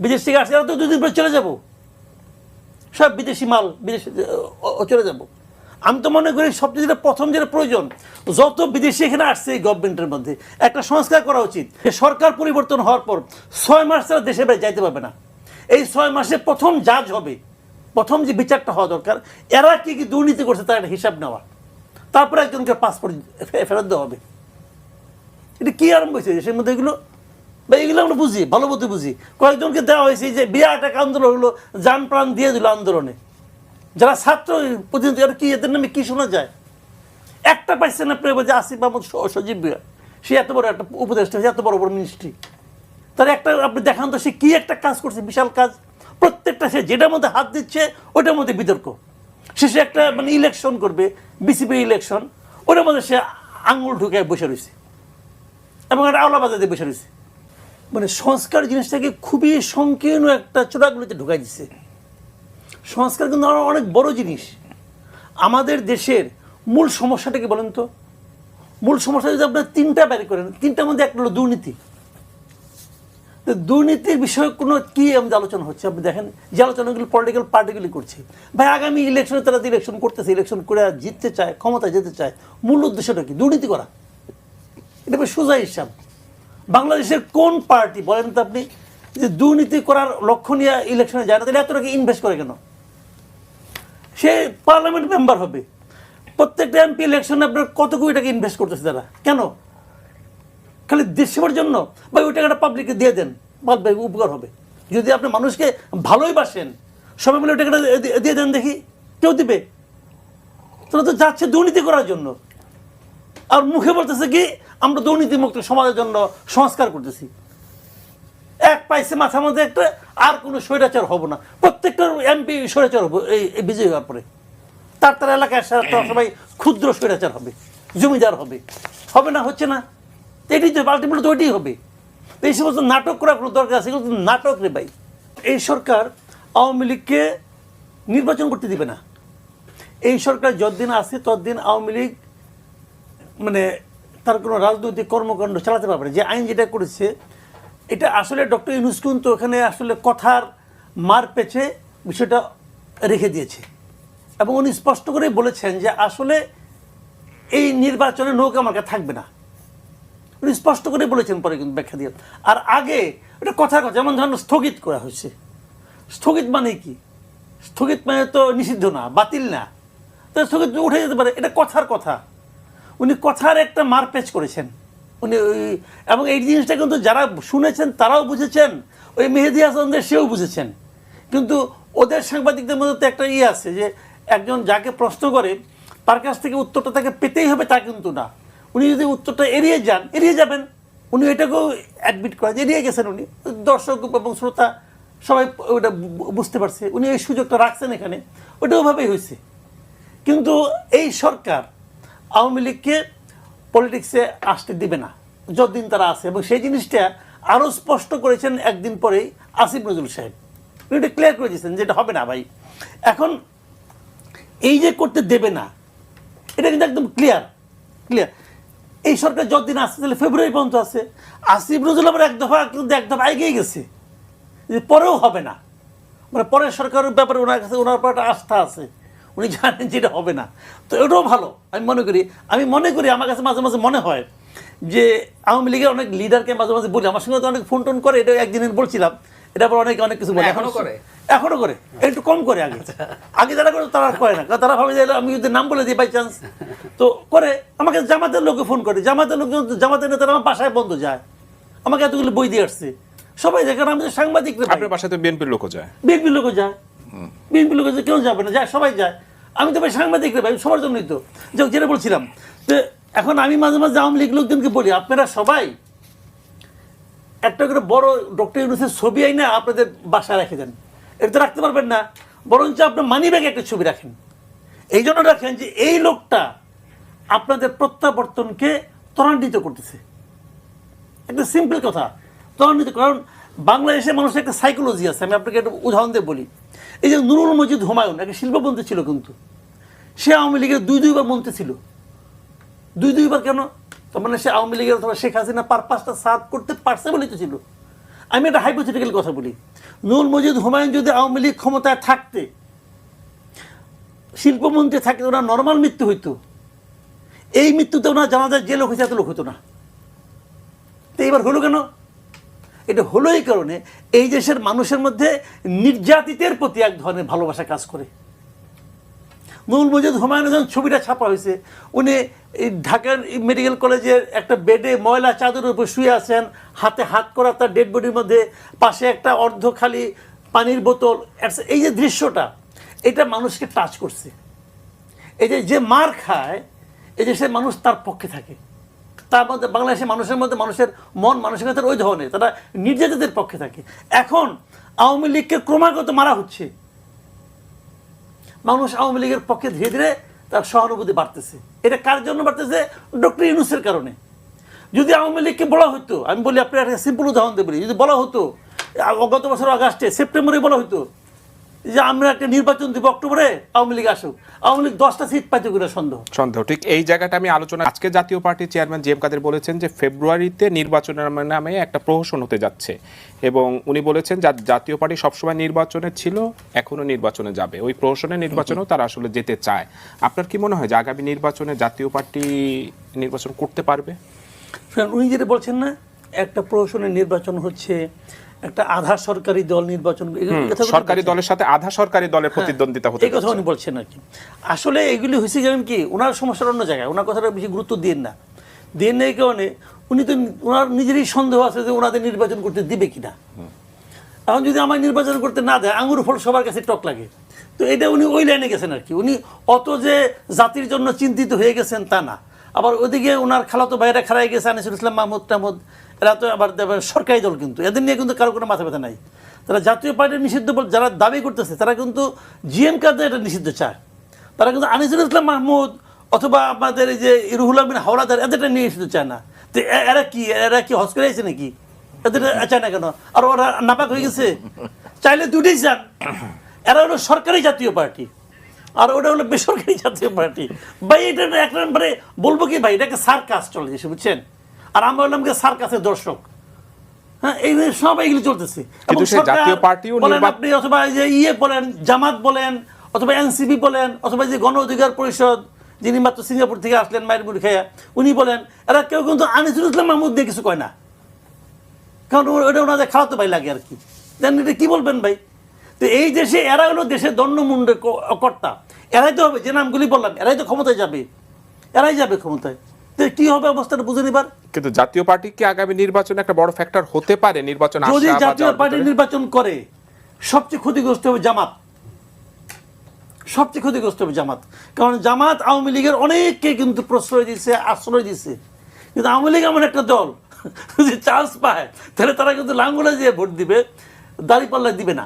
বিদেশ থেকে আসছে তো 2 দিন পরে চলে যাব, সব বিদেশি মাল বিদেশে চলে যাব। আমি তো মনে করি সবচেয়ে যেটা প্রথম যেটা প্রয়োজন, যত বিদেশি এখানে আসছে এই গভর্নমেন্টের মধ্যে একটা সংস্কার করা উচিত। সরকার পরিবর্তন হওয়ার পর 6 মাস তারা দেশে বাইরে যাইতে পারবে না। এই 6 মাসে প্রথম জাজ হবে, প্রথম যে বিচারটা হওয়া দরকার এরা কি কি দুর্নীতি করছে তার একটা হিসাব নেওয়া, তারপরে একজনকে পাসপোর্ট ফেরত দেওয়া হবে। এটা কি আরম্ভ হয়েছে দেশের মধ্যে এগুলো? বা এগুলো আমরা বুঝি, ভালো মতো বুঝি। কয়েকজনকে দেওয়া হয়েছে যে বিরাট এক আন্দোলন হলো, যান প্রাণ দিয়ে দিল আন্দোলনে, যারা ছাত্র প্রতিনিধি, কি এদের নামে কি শোনা যায়? একটা পাইছেন আপনার যে আসিফ মাহমুদ সজীব ভুঁইয়া, সে এত বড় একটা উপদেষ্টা, এত বড় বড় মিনিস্ট্রি, তার একটা আপনি দেখান তো সে কি একটা কাজ করছে, বিশাল কাজ। প্রত্যেকটা সে যেটার মধ্যে হাত দিচ্ছে ওটার মধ্যে বিতর্ক। শেষে একটা মানে ইলেকশন করবে, বিসিবি ইলেকশন, ওটার মধ্যে সে আঙুল ঢুকে বসে রয়েছে এবং একটা আওলা বাজাতে বসে রয়েছে। মানে সংস্কার জিনিসটাকে খুবই সংকীর্ণ একটা চোরাগুলিতে ঢুকাই দিচ্ছে। সংস্কার কিন্তু অনেক বড় জিনিস। আমাদের দেশের মূল সমস্যাটা কি বলেন তো? মূল সমস্যা যদি আপনার 3টা বের করেন, 3টার মধ্যে একটা হলো দুর্নীতি। দুর্নীতির বিষয়ে কোনো কি আমাদের আলোচনা হচ্ছে? আপনি দেখেন যে আলোচনাগুলো পলিটিক্যাল পার্টিগুলি করছে। ভাই আগামী ইলেকশনে তারা ইলেকশন করতেছে, ইলেকশন করে জিততে চায়, ক্ষমতায় যেতে চায়, মূল উদ্দেশ্যটা কি? দুর্নীতি করা। এটা সোজা হিসাব। বাংলাদেশের কোন পার্টি বলেন তো আপনি যে দুর্নীতি করার লক্ষ্য নিয়ে ইলেকশনে যায় না? তাহলে এত টাকা ইনভেস্ট করে কেন? সে পার্লামেন্ট মেম্বার হবে, প্রত্যেকটা এমপি ইলেকশনে আপনার কত কোটি টাকা ইনভেস্ট করতেছে তারা, কেন? খালি দেশ সেবার জন্য? বা ওই টাকাটা পাবলিককে দিয়ে দেন, ভাই উপকার হবে। যদি আপনি মানুষকে ভালোই বাসেন, সবাই মিলে ওই টাকাটা দিয়ে দেন, দেখি কেউ দিবে? তারা তো যাচ্ছে দুর্নীতি করার জন্য, আর মুখে বলতেছে কি আমরা দুর্নীতিমুক্ত সমাজের জন্য সংস্কার করতেছি। এক পাইছে মাথার মধ্যে একটা, আর কোনো স্বৈরাচার হবো না, প্রত্যেকটা এমপি স্বৈরাচার হবো এই বিজয়ী হওয়ার পরে। তার এলাকায় সবাই ক্ষুদ্র স্বৈরাচার হবে, জমিদার হবে। হবে না, হচ্ছে না, এটাই তো আলটিমেটলি তো ওইটাই হবে। এই সমস্ত নাটক করার কোনো দরকার আছে? এগুলো নাটক রে ভাই। এই সরকার আওয়ামী লীগকে নির্বাচন করতে দিবে না। এই সরকার যতদিন আছে ততদিন আওয়ামী লীগ মানে তার কোনো রাজনৈতিক কর্মকাণ্ড চালাতে পারবে না। যে আইন যেটা করেছে এটা আসলে ডক্টর ইউনূস কিন্তু ওখানে আসলে কথার মার পেছে বিষয়টা রেখে দিয়েছে, এবং উনি স্পষ্ট করে বলেছেন যে আসলে এই নির্বাচনে নৌকা মার্কা থাকবে না। উনি স্পষ্ট করে বলেছেন, পরে কিন্তু ব্যাখ্যা দিয়ে। আর আগে এটা কথার কথা, যেমন ধরুন স্থগিত করা হয়েছে। স্থগিত মানে কি? স্থগিত মানে তো নিষিদ্ধ না, বাতিল না, তো স্থগিত উঠে যেতে পারে, এটা কথার কথা। উনি কথার একটা মারপ্যাচ করেছেন উনি, এবং এই জিনিসটা কিন্তু যারা শুনেছেন তারাও বুঝেছেন, ওই মেহেদী হাসানদের সেও বুঝেছেন। কিন্তু ওদের সাংবাদিকদের মধ্যে তো একটা আছে যে একজন যাকে প্রশ্ন করে তার কাছ থেকে উত্তরটা তাকে পেতেই হবে, তা কিন্তু না। উনি যদি উত্তরটা এড়িয়ে যান, এড়িয়ে যাবেন। উনি এটাকেও অ্যাডমিট করেন যে এড়িয়ে গেছেন উনি, দর্শক এবং শ্রোতা সবাই ওটা বুঝতে পারছে, উনি এই সুযোগটা রাখছেন এখানে, ওটা ওভাবেই হয়েছে। কিন্তু এই সরকার আওয়ামী লীগকে পলিটিক্সে আসতে দিবে না যতদিন তারা আছে, এবং সেই জিনিসটা আরও স্পষ্ট করেছেন একদিন পরেই আসিফ নজরুল সাহেব। উনি এটা ক্লিয়ার করে দিয়েছেন যে এটা হবে না ভাই। এখন এই যে করতে দেবে না, এটা কিন্তু একদম ক্লিয়ার। এই সরকার যতদিন আসছে, তাহলে ফেব্রুয়ারি পর্যন্ত আছে। আসিফ নজরুল আবার এক দফা এগিয়ে গেছে যে পরেও হবে না, মানে পরের সরকারের ব্যাপারে ওনার কাছে ওনার পর একটা আস্থা আছে, উনি জানেন যে এটা হবে না। তো এটাও ভালো আমি মনে করি আমার কাছে মাঝে মাঝে মনে হয় যে আওয়ামী লীগের অনেক লিডারকে মাঝে মাঝে বলি, আমার সঙ্গে তো অনেক ফোন টোন করে, এটা একদিন বলছিলাম, এটা আবার অনেক কিছু বলে, এখনো করে, একটু কম করে। আগে যারা করে তারা করে না, তারা ভাবে যে আমি যদি নাম বলে দিই বাই চান্স, তো করে। আমাকে জামাতের লোকে ফোন করে, জামাতের নেতারা আমার বাসায় বন্ধ যায়, আমাকে এতগুলো বই দিয়ে আসছে, সবাই যায়, কারণ আমি সাংবাদিক। আপনার বাসায় তো বিএনপির লোকও যায়, কেউ যাবে না, যায়, সবাই যায়। আমি তো ভাই সাংবাদিক রে ভাই, সবার জন্যই তো যেটা বলছিলাম। তো এখন আমি মাঝে মাঝে আওয়ামী লীগ লোকজনকে বলি, আপনারা সবাই একটা করে বড় ডক্টর ইউনূসের ছবি আইনা আপনাদের বাসায় রেখে দেন। এটা তো রাখতে পারবেন না, বরঞ্চ আপনার মানি ব্যাগে একটা ছবি রাখেন। এই জন্য রাখেন যে এই লোকটা আপনাদের প্রত্যাবর্তনকে ত্বরান্বিত করতেছে। একটা সিম্পল কথা, ত্বরান্বিত। কারণ বাংলাদেশের মানুষের একটা সাইকোলজি আছে, আমি আপনাকে একটা উদাহরণ দিয়ে বলি। এই যে নুরুল মজিদ হুমায়ুন একটা শিল্পমন্ত্রী ছিল, কিন্তু সে আওয়ামী লীগের 2-2বার মন্ত্রী ছিল। 2-2বার কেন? তার মানে সে আওয়ামী লীগের অথবা শেখ হাসিনা 5টা সার্ভ করতে পারছে বলেই তো ছিল। আমি একটা হাইপোথেটিক্যাল কথা বলি, নুরুল মজিদ হুমায়ুন যদি আওয়ামী লীগ ক্ষমতায় থাকতে, শিল্পমন্ত্রী থাকতে, ওনার নর্মাল মৃত্যু হইতো, এই মৃত্যুতে ওনার জানাজায় যে লোক হয়েছে এত লোক হতো না। তো এবার হলো কেন? এটা হলো এই কারণে এই দেশের মানুষের মধ্যে নির্যাতিতের প্রতি এক ধরনের ভালোবাসা কাজ করে। নুরুল মজিদ হুমায়ুনের যখন ছবিটা ছাপা হয়েছে, উনি ঢাকার মেডিকেল কলেজের একটা বেডে ময়লা চাদরের উপর শুয়ে আছেন, হাতে হাত করা তার ডেড বডির মধ্যে, পাশে একটা অর্ধ খালি পানির বোতল। এই যে দৃশ্যটা, এটা মানুষকে টাচ করছে। এই যে মার খায়, এই যে সে মানুষ তার পক্ষে থাকে। তার মধ্যে বাংলাদেশের মানুষের মধ্যে মানুষের মন মানসিকতার ওই ধরনের, তারা নির্যাতিতের পক্ষে থাকে। এখন আওয়ামী লীগকে ক্রমাগত মারা হচ্ছে, মানুষ আওয়ামী লীগের পক্ষে ধীরে ধীরে তার সহানুভূতি বাড়তেছে। এটা কার জন্য বাড়তেছে? ডক্টর ইউনূসের কারণে। যদি আওয়ামী লীগকে বলা হতো, আমি বলি আপনার একটা সিম্পল উদাহরণ দিয়ে বলি, যদি বলা হতো গত বছর আগস্টে, সেপ্টেম্বরে বলা হতো যে আমরা একটা নির্বাচন দিব অক্টোবরে, আওয়ামী লীগ আসুক, আওয়ামী লীগ 10টা সিট পাইতে কিনা সন্দেহ। ঠিক এই জায়গাটা আমি আলোচনা, আজকে জাতীয় পার্টির চেয়ারম্যান জি এম কাদের বলেছেন যে ফেব্রুয়ারিতে নির্বাচনের নামে একটা প্রহসন হতে যাচ্ছে, এবং উনি বলেছেন জাতীয় পার্টি সবসময় নির্বাচনে ছিল, এখনো নির্বাচনে যাবে, ওই প্রহসনের নির্বাচনেও তারা আসলে যেতে চায়। আপনার কি মনে হয় যে আগামী নির্বাচনে জাতীয় পার্টি নির্বাচন করতে পারবে? উনি যেটা বলছেন না, একটা প্রহসনের নির্বাচন হচ্ছে, একটা আধা সরকারি দল নির্বাচন, সরকারি দলের সাথে আধা সরকারি দলের প্রতিদ্বন্দ্বিতা হতে, এই কথা উনি বলছেন আর কি। আসলে এগুলি হয়েছে জানেন কি, ওনার সমস্যার অন্য জায়গায়, ওনার কথাটা বেশি গুরুত্ব দিন না। এই কারণে উনি তো, ওনার নিজেরই সন্দেহ আছে যে ওনাদের নির্বাচন করতে দিবে কিনা। এখন যদি আমার নির্বাচন করতে না দেয়, আঙুর ফল সবার কাছে টক লাগে। তো এটা উনি ওই লাইনে গেছেন আর কি। উনি অত যে জাতির জন্য চিন্তিত হয়ে গেছেন তা না। আবার ওদিকে ওনার খালাতো ভাইরা খারাই গেছে, আনিসুল ইসলাম মাহমুদ টাহমুদ, এরা তো আবার সরকারি দল, কিন্তু এদের নিয়ে কিন্তু কারো কোনো মাথা ব্যথা নাই। তারা জাতীয় পার্টির নিষিদ্ধ বল যারা দাবি করতেছে, তারা কিন্তু জিএম কাদের এটা নিষিদ্ধ চায়। তারা কিন্তু আনিসুল ইসলাম মাহমুদ অথবা আমাদের এই যে রুহুল আমিন হাওলাদার, এদেরটা নিষিদ্ধ চায় না। তো এরা কি হজ করে আছে নাকি? এদের চায় না কেন? আর ওরা নাপাক হয়ে গেছে? চাইলে দুটোই চান। এরা হলো সরকারি জাতীয় পার্টি, আর ওটা হলো বেসরকারি জাতীয় পার্টি। ভাই এটা এক নম্বরে বলবো কি ভাই, এটাকে সার্কাস চলে গেছে, বুঝছেন? আর আমরা বললাম কি সার্কাসের দর্শক। হ্যাঁ, এই সব এইগুলি চলতেছে। বলেন আপনি, অথবা যে বলেন জামাত বলেন, অথবা এনসিপি বলেন, অথবা যে গণ অধিকার পরিষদ, যিনি মাত্র সিঙ্গাপুর থেকে আসলেন মায়ের মুড়ি খাইয়া, উনি বলেন, এরা কেউ কিন্তু আনিসুল ইসলাম মাহমুদ দিয়ে কিছু কয় না, কারণ ওটা ওনাদের খাওয়াতে ভাই লাগে আর কি। দেন এটা কি বলবেন ভাই? তো এই দেশে এরা হলো দেশের দণ্ডমুণ্ডের কর্তা, এরাই তো হবে, যে নামগুলি বললাম, এরাই তো ক্ষমতায় যাবে, এরাই যাবে ক্ষমতায়। তো কি হবে অবস্থাটা বুঝে নিবার। কিন্তু জাতীয় পার্টি কি আগামী নির্বাচনে একটা বড় ফ্যাক্টর হতে পারে? নির্বাচন যদি জাতীয় পার্টি নির্বাচন করে, সবচেয়ে ক্ষতিগ্রস্ত হবে জামাত, সবচেয়ে ক্ষতিগ্রস্ত হবে জামাত। কারণ জামাত আওয়ামী লীগের অনেককে কিন্তু প্রশ্রয় দিচ্ছে, আশ্রয় দিচ্ছে। কিন্তু আওয়ামী লীগ এমন একটা দল, যদি চান্স পায় তাহলে তারা কিন্তু লাঙ্গলে দিয়ে ভোট দিবে, দাঁড়িপাল্লা দিবে না।